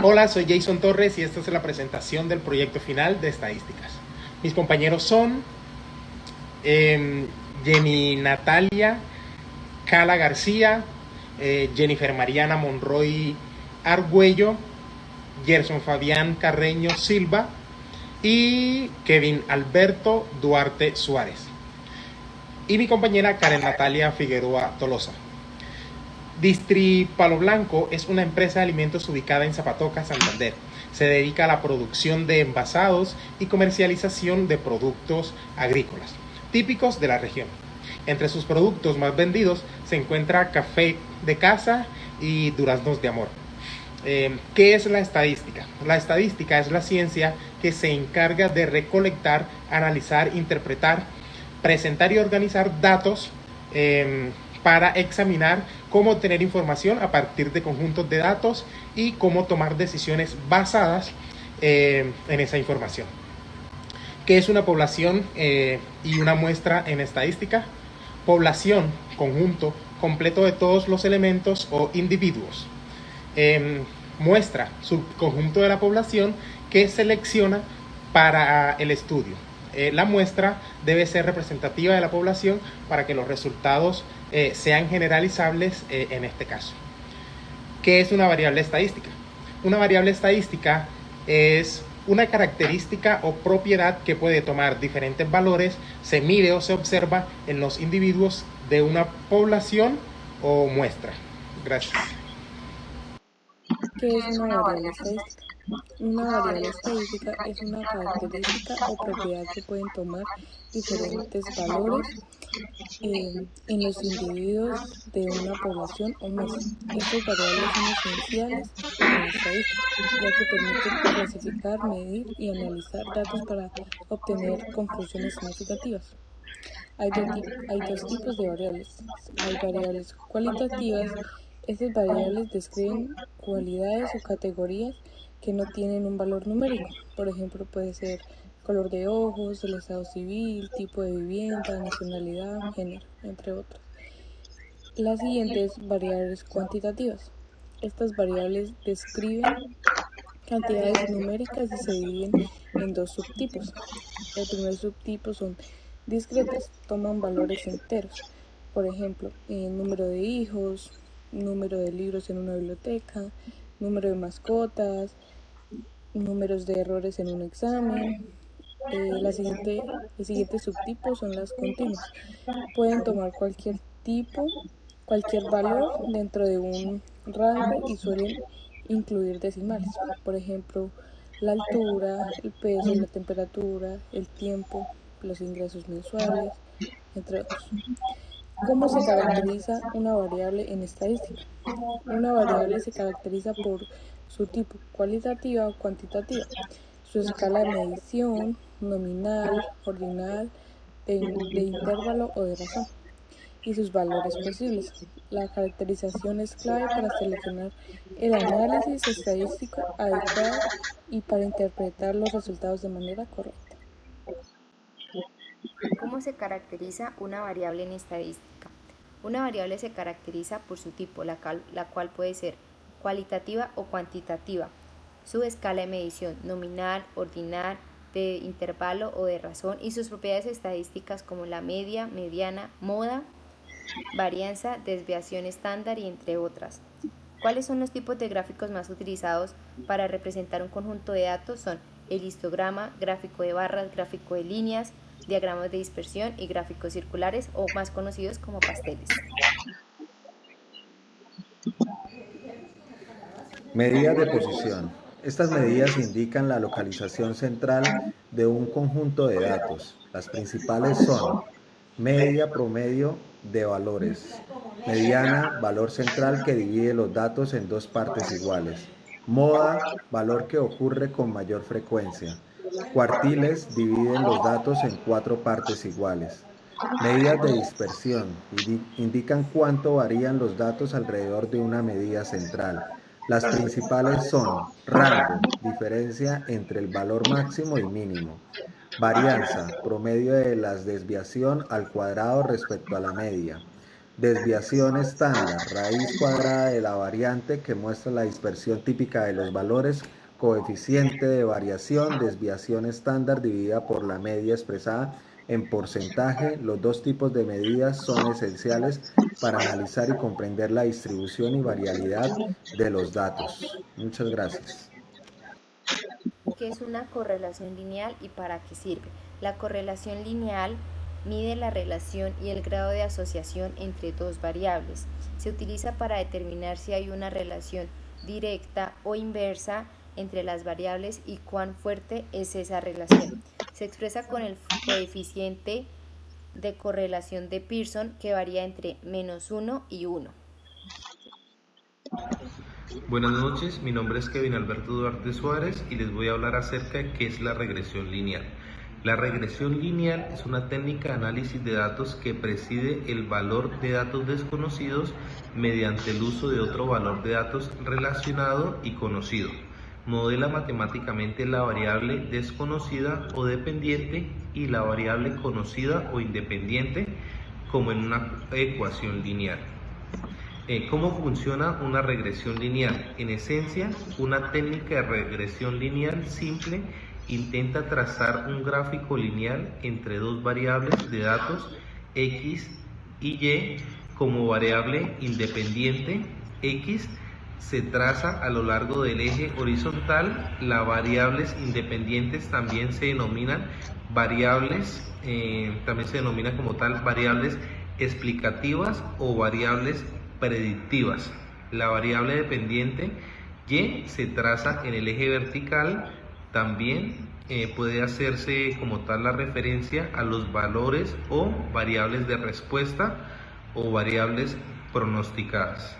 Hola, soy Jason Torres y esta es la presentación del proyecto final de estadísticas. Mis compañeros son Jenny Natalia Cala García, Jennifer Mariana Monroy Argüello, Gerson Fabián Carreño Silva y Kevin Alberto Duarte Suárez. Y mi compañera Karen Natalia Figueroa Tolosa. Distri Palo Blanco es una empresa de alimentos ubicada en Zapatoca, Santander. Se dedica a la producción de envasados y comercialización de productos agrícolas, típicos de la región. Entre sus productos más vendidos se encuentra café de casa y duraznos de amor. ¿Qué es la estadística? La estadística es la ciencia que se encarga de recolectar, analizar, interpretar, presentar y organizar datos para examinar cómo obtener información a partir de conjuntos de datos y cómo tomar decisiones basadas en esa información. ¿Qué es una población y una muestra en estadística? Población, conjunto completo de todos los elementos o individuos. Muestra, subconjunto de la población que selecciona para el estudio. La muestra debe ser representativa de la población para que los resultados sean generalizables en este caso. ¿Qué es una variable estadística? Una variable estadística es una característica o propiedad que puede tomar diferentes valores, se mide o se observa en los individuos de una población o muestra. Gracias. ¿Qué es una variable estadística? Una variable estadística es una característica o propiedad que pueden tomar diferentes valores en los individuos de una población o muestra. Estas variables son esenciales en la estadística, ya que permiten clasificar, medir y analizar datos para obtener conclusiones significativas. Hay dos tipos de variables. Hay variables cualitativas. Estas variables describen cualidades o categorías que no tienen un valor numérico. Por ejemplo, puede ser color de ojos, el estado civil, tipo de vivienda, nacionalidad, género, entre otros. Las siguientes variables cuantitativas. Estas variables describen cantidades numéricas y se dividen en dos subtipos. El primer subtipo son discretas, toman valores enteros. Por ejemplo, número de hijos, número de libros en una biblioteca, número de mascotas, números de errores en un examen. El siguiente subtipo son las continuas. Pueden tomar cualquier valor dentro de un rango y suelen incluir decimales. Por ejemplo, la altura, el peso, la temperatura, el tiempo, los ingresos mensuales, entre otros. ¿Cómo se caracteriza una variable en estadística? Una variable se caracteriza por su tipo, cualitativa o cuantitativa, su escala de medición, nominal, ordinal, de intervalo o de razón, y sus valores posibles. La caracterización es clave para seleccionar el análisis estadístico adecuado y para interpretar los resultados de manera correcta. ¿Cómo se caracteriza una variable en estadística? Una variable se caracteriza por su tipo, la cual puede ser cualitativa o cuantitativa, su escala de medición, nominal, ordinal, de intervalo o de razón, y sus propiedades estadísticas como la media, mediana, moda, varianza, desviación estándar y entre otras. ¿Cuáles son los tipos de gráficos más utilizados para representar un conjunto de datos? Son el histograma, gráfico de barras, gráfico de líneas, diagramas de dispersión y gráficos circulares o más conocidos como pasteles. Medidas de posición. Estas medidas indican la localización central de un conjunto de datos. Las principales son media promedio de valores, mediana, valor central que divide los datos en dos partes iguales, moda, valor que ocurre con mayor frecuencia, cuartiles dividen los datos en cuatro partes iguales. Medidas de dispersión indican cuánto varían los datos alrededor de una medida central. Las principales son rango, diferencia entre el valor máximo y mínimo. Varianza, promedio de la desviación al cuadrado respecto a la media. Desviación estándar, raíz cuadrada de la variante que muestra la dispersión típica de los valores, coeficiente de variación, desviación estándar dividida por la media expresada en porcentaje. Los dos tipos de medidas son esenciales para analizar y comprender la distribución y variabilidad de los datos. Muchas gracias. ¿Qué es una correlación lineal y para qué sirve? La correlación lineal mide la relación y el grado de asociación entre dos variables. Se utiliza para determinar si hay una relación directa o inversa entre las variables y cuán fuerte es esa relación. Se expresa con el coeficiente de correlación de Pearson que varía entre -1 y 1. Buenas noches, mi nombre es Kevin Alberto Duarte Suárez y les voy a hablar acerca de qué es la regresión lineal. La regresión lineal es una técnica de análisis de datos que preside el valor de datos desconocidos mediante el uso de otro valor de datos relacionado y conocido. Modela matemáticamente la variable desconocida o dependiente y la variable conocida o independiente como en una ecuación lineal. ¿Cómo funciona una regresión lineal? En esencia, una técnica de regresión lineal simple intenta trazar un gráfico lineal entre dos variables de datos X y Y. Como variable independiente, X se traza a lo largo del eje horizontal. Las variables independientes también se denominan variables, también se denomina como tal variables explicativas o variables predictivas. La variable dependiente Y se traza en el eje vertical. También puede hacerse como tal la referencia a los valores o variables de respuesta o variables pronosticadas.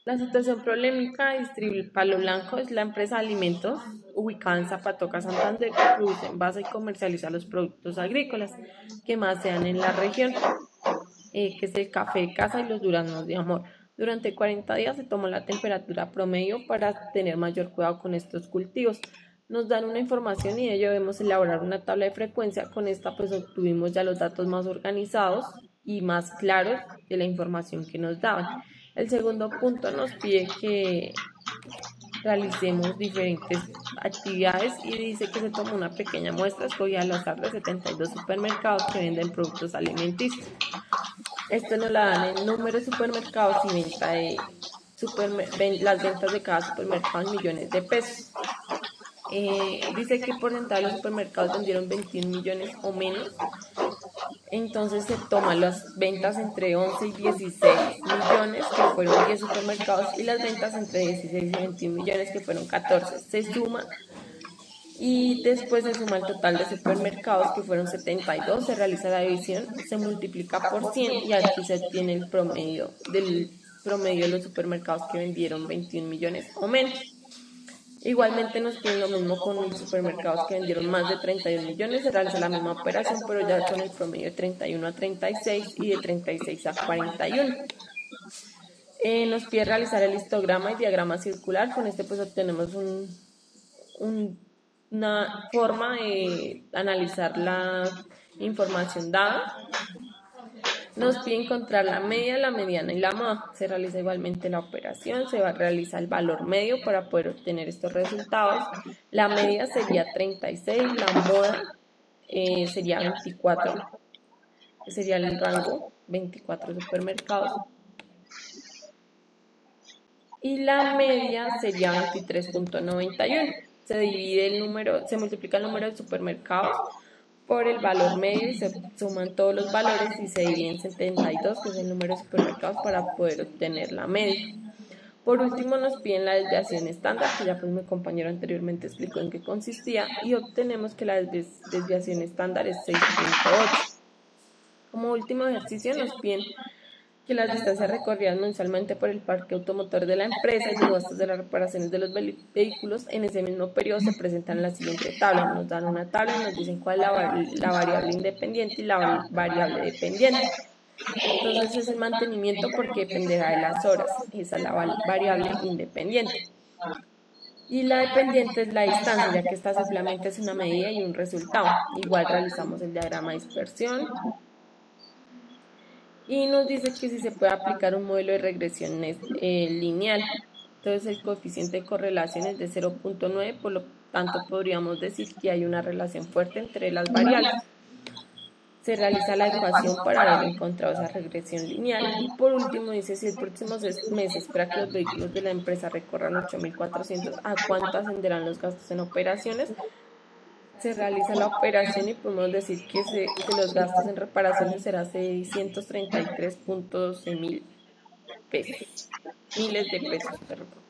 La situación problemática de Distribuir Palo Blanco es la empresa de alimentos ubicada en Zapatoca, Santander, que produce, envasa y comercializa los productos agrícolas que más se dan en la región, que es el café de caza y los duraznos de amor. Durante 40 días se tomó la temperatura promedio para tener mayor cuidado con estos cultivos. Nos dan una información y de ello debemos elaborar una tabla de frecuencia. Con esta pues obtuvimos ya los datos más organizados y más claros de la información que nos daban. El segundo punto nos pide que realicemos diferentes actividades y dice que se toma una pequeña muestra escogida al azar de 72 supermercados que venden productos alimenticios. Esto nos la dan en número de supermercados y venta de las ventas de cada supermercado en millones de pesos. Dice que el porcentaje de los supermercados vendieron 21 millones o menos. Entonces se toman las ventas entre 11 y 16 millones, que fueron 10 supermercados, y las ventas entre 16 y 21 millones, que fueron 14. Se suma y después se suma el total de supermercados, que fueron 72, se realiza la división, se multiplica por 100 y aquí se obtiene el promedio de los supermercados que vendieron 21 millones o menos. Igualmente nos piden lo mismo con los supermercados que vendieron más de 31 millones, se realiza la misma operación, pero ya con el promedio de 31 a 36 y de 36 a 41. Nos pide realizar el histograma y diagrama circular. Con este pues obtenemos una forma de analizar la información dada. Nos pide encontrar la media, la mediana y la moda. Se realiza igualmente la operación, se va a realizar el valor medio para poder obtener estos resultados. La media sería 36, la moda sería 24, que sería el rango, 24 supermercados. Y la media sería 23.91. Se divide el número, se multiplica el número de supermercados por el valor medio y se suman todos los valores y se divide en 72, que es el número de supermercados, para poder obtener la media. Por último nos piden la desviación estándar, que ya pues mi compañero anteriormente explicó en qué consistía, y obtenemos que la desviación estándar es 6.8. Como último ejercicio nos piden que las distancias recorridas mensualmente por el parque automotor de la empresa y los gastos de las reparaciones de los vehículos en ese mismo periodo se presentan en la siguiente tabla. Nos dan una tabla y nos dicen cuál es la variable independiente y la variable dependiente. Entonces es el mantenimiento porque dependerá de las horas. Esa es la variable independiente. Y la dependiente es la distancia, ya que esta simplemente es una medida y un resultado. Igual realizamos el diagrama de dispersión. y nos dice que si se puede aplicar un modelo de regresión lineal. Entonces el coeficiente de correlación es de 0.9, por lo tanto podríamos decir que hay una relación fuerte entre las variables. Se realiza la ecuación para haber encontrado esa regresión lineal. Y por último dice, si el próximo 6 meses espera que los vehículos de la empresa recorran 8.400, ¿a cuánto ascenderán los gastos en operaciones? Se realiza la operación y podemos decir que los gastos en reparaciones serán 633.12 mil pesos, miles de pesos, perdón.